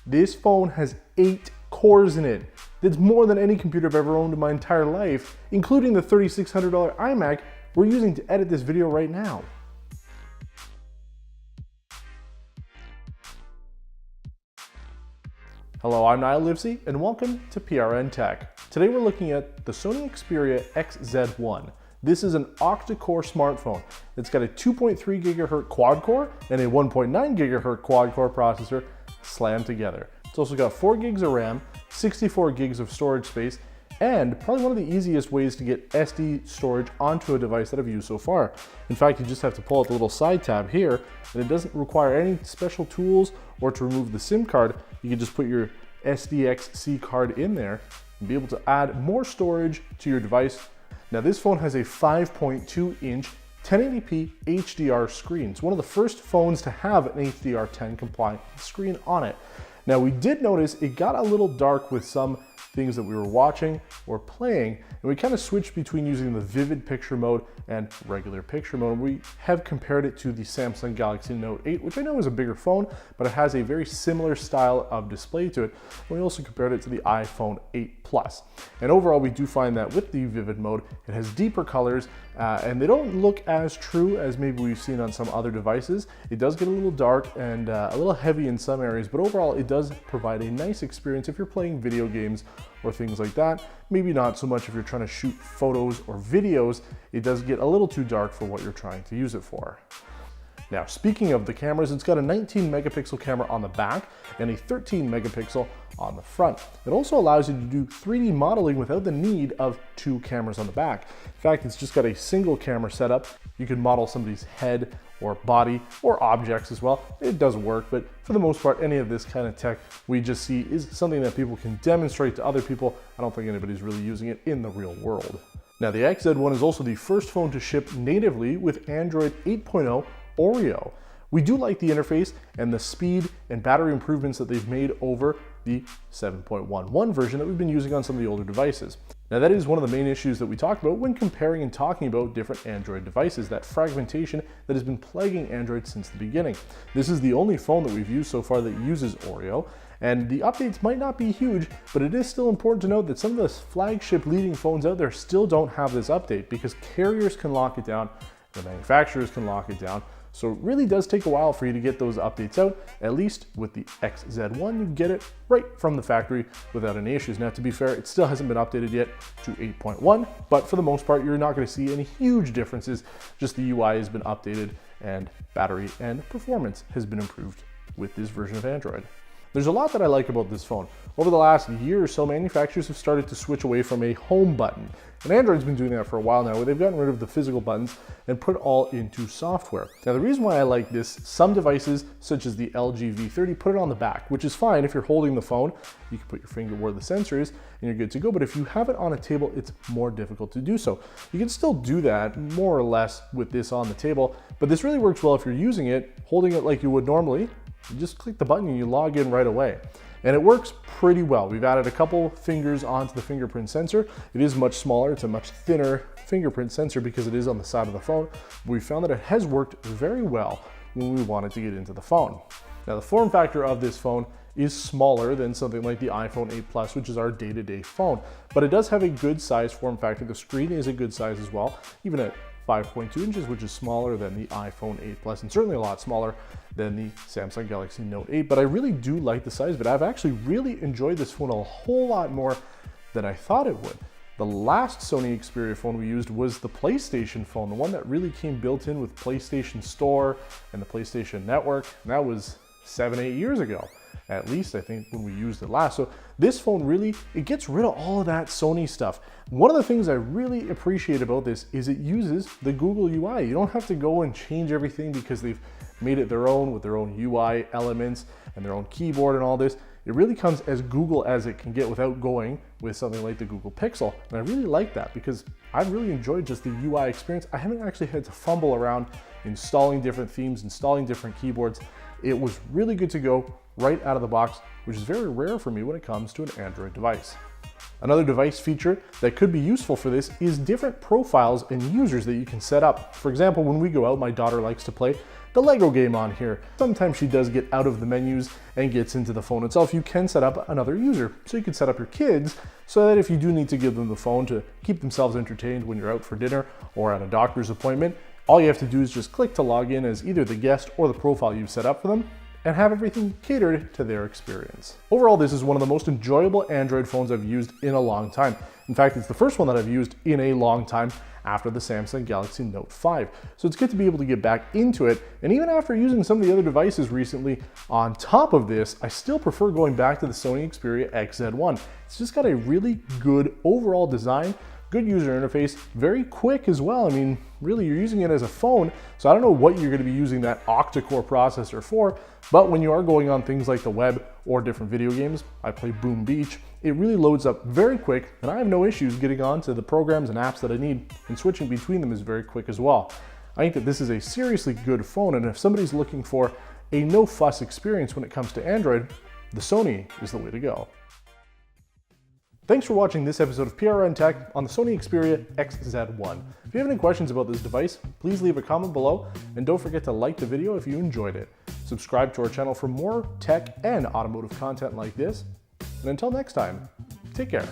This phone has 8 cores in it. That's more than any computer I've ever owned in my entire life, including the $3,600 iMac we're using to edit this video right now. Hello, I'm Niall Livesey, and welcome to PRN Tech. Today we're looking at the Sony Xperia XZ1. This is an octa-core smartphone. It's got a 2.3 GHz quad-core and a 1.9 GHz quad-core processor slammed together. It's also got 4 gigs of RAM, 64 gigs of storage space, and probably one of the easiest ways to get SD storage onto a device that I've used so far. In fact, you just have to pull out the little side tab here, and it doesn't require any special tools or to remove the SIM card. You can just put your SDXC card in there and be able to add more storage to your device. Now this phone has a 5.2-inch 1080p HDR screen. It's one of the first phones to have an HDR10 compliant screen on it. Now we did notice it got a little dark with some things that we were watching or playing, and we kind of switched between using the vivid picture mode and regular picture mode. We have compared it to the Samsung Galaxy Note 8, which I know is a bigger phone, but it has a very similar style of display to it. And we also compared it to the iPhone 8 Plus. And overall, we do find that with the vivid mode, it has deeper colors, and they don't look as true as maybe we've seen on some other devices. It does get a little dark and a little heavy in some areas, but overall it does provide a nice experience if you're playing video games or things like that. Maybe not so much if you're trying to shoot photos or videos. It does get a little too dark for what you're trying to use it for. Now, speaking of the cameras, it's got a 19 megapixel camera on the back and a 13 megapixel on the front. It also allows you to do 3D modeling without the need of 2 cameras on the back. In fact, it's just got a single camera setup. You can model somebody's head or body or objects as well. It does work, but for the most part, any of this kind of tech we just see is something that people can demonstrate to other people. I don't think anybody's really using it in the real world. Now, the XZ1 is also the first phone to ship natively with Android 8.0 Oreo. We do like the interface and the speed and battery improvements that they've made over the 7.11 version that we've been using on some of the older devices. Now that is one of the main issues that we talk about when comparing and talking about different Android devices, that fragmentation that has been plaguing Android since the beginning. This is the only phone that we've used so far that uses Oreo, and the updates might not be huge, but it is still important to note that some of the flagship leading phones out there still don't have this update because carriers can lock it down, the manufacturers can lock it down. So it really does take a while for you to get those updates out. At least with the XZ1, you get it right from the factory without any issues. Now, to be fair, it still hasn't been updated yet to 8.1, but for the most part, you're not going to see any huge differences. Just the UI has been updated and battery and performance has been improved with this version of Android. There's a lot that I like about this phone. Over the last year or so, manufacturers have started to switch away from a home button. And Android's been doing that for a while now, where they've gotten rid of the physical buttons and put it all into software. Now, the reason why I like this, some devices, such as the LG V30, put it on the back, which is fine if you're holding the phone. You can put your finger where the sensor is and you're good to go. But if you have it on a table, it's more difficult to do so. You can still do that more or less with this on the table, but this really works well if you're using it, holding it like you would normally. You just click the button and you log in right away. And it works pretty well. We've added a couple fingers onto the fingerprint sensor. It is much smaller, it's a much thinner fingerprint sensor because it is on the side of the phone. We found that it has worked very well when we wanted to get into the phone. Now, the form factor of this phone is smaller than something like the iPhone 8 Plus, which is our day-to-day phone, but it does have a good size form factor. The screen is a good size as well, even at 5.2 inches, which is smaller than the iPhone 8 Plus and certainly a lot smaller than the Samsung Galaxy Note 8, but I really do like the size of it. I've actually really enjoyed this phone a whole lot more than I thought it would. The last Sony Xperia phone we used was the PlayStation phone, the one that really came built in with PlayStation Store and the PlayStation Network, and that was 7-8 years ago. At least I think when we used it last. So this phone really, it gets rid of all of that Sony stuff. One of the things I really appreciate about this is it uses the Google UI. You don't have to go and change everything because they've made it their own with their own UI elements and their own keyboard and all this. It really comes as Google as it can get without going with something like the Google Pixel. And I really like that because I've really enjoyed just the UI experience. I haven't actually had to fumble around installing different themes, installing different keyboards. It was really good to go right out of the box, which is very rare for me when it comes to an Android device. Another device feature that could be useful for this is different profiles and users that you can set up. For example, when we go out, my daughter likes to play the Lego game on here. Sometimes she does get out of the menus and gets into the phone itself. You can set up another user. So you could set up your kids so that if you do need to give them the phone to keep themselves entertained when you're out for dinner or at a doctor's appointment, all you have to do is just click to log in as either the guest or the profile you've set up for them and have everything catered to their experience. Overall, this is one of the most enjoyable Android phones I've used in a long time. In fact, it's the first one that I've used in a long time after the Samsung Galaxy Note 5. So it's good to be able to get back into it. And even after using some of the other devices recently on top of this, I still prefer going back to the Sony Xperia XZ1. It's just got a really good overall design, good user interface, very quick as well. I mean, really, you're using it as a phone, so I don't know what you're going to be using that octa-core processor for, but when you are going on things like the web or different video games, I play Boom Beach, it really loads up very quick, and I have no issues getting on to the programs and apps that I need, and switching between them is very quick as well. I think that this is a seriously good phone, and if somebody's looking for a no-fuss experience when it comes to Android, the Sony is the way to go. Thanks for watching this episode of PRN Tech on the Sony Xperia XZ1. If you have any questions about this device, please leave a comment below, and don't forget to like the video if you enjoyed it. Subscribe to our channel for more tech and automotive content like this, and until next time, take care.